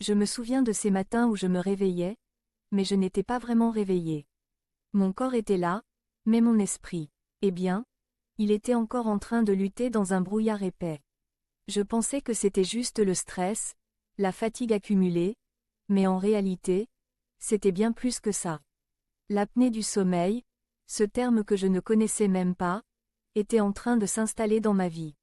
Je me souviens de ces matins où je me réveillais, mais je n'étais pas vraiment réveillée. Mon corps était là, mais mon esprit, eh bien, il était encore en train de lutter dans un brouillard épais. Je pensais que c'était juste le stress, la fatigue accumulée, mais en réalité, c'était bien plus que ça. L'apnée du sommeil, ce terme que je ne connaissais même pas, était en train de s'installer dans ma vie.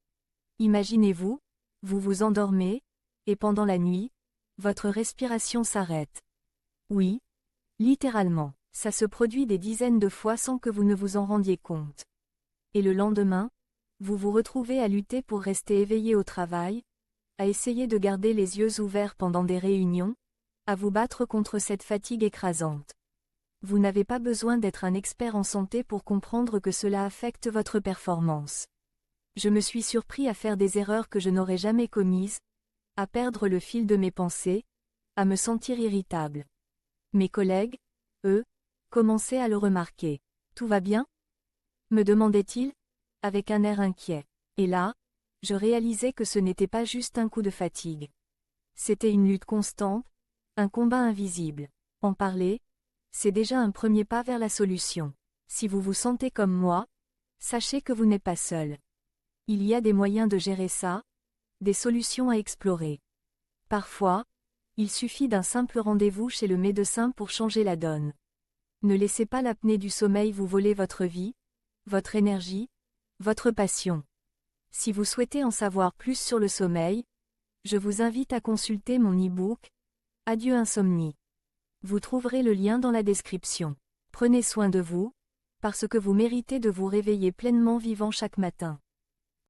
Imaginez-vous, vous vous endormez, et pendant la nuit, votre respiration s'arrête. Oui, littéralement, ça se produit des dizaines de fois sans que vous ne vous en rendiez compte. Et le lendemain, vous vous retrouvez à lutter pour rester éveillé au travail, à essayer de garder les yeux ouverts pendant des réunions, à vous battre contre cette fatigue écrasante. Vous n'avez pas besoin d'être un expert en santé pour comprendre que cela affecte votre performance. Je me suis surpris à faire des erreurs que je n'aurais jamais commises, à perdre le fil de mes pensées, à me sentir irritable. Mes collègues, eux, commençaient à le remarquer. « Tout va bien ?» me demandait-il, avec un air inquiet. Et là, je réalisais que ce n'était pas juste un coup de fatigue. C'était une lutte constante, un combat invisible. En parler, c'est déjà un premier pas vers la solution. Si vous vous sentez comme moi, sachez que vous n'êtes pas seul. Il y a des moyens de gérer ça, des solutions à explorer. Parfois, il suffit d'un simple rendez-vous chez le médecin pour changer la donne. Ne laissez pas l'apnée du sommeil vous voler votre vie, votre énergie, votre passion. Si vous souhaitez en savoir plus sur le sommeil, je vous invite à consulter mon e-book « Adieu Insomnie ». Vous trouverez le lien dans la description. Prenez soin de vous, parce que vous méritez de vous réveiller pleinement vivant chaque matin.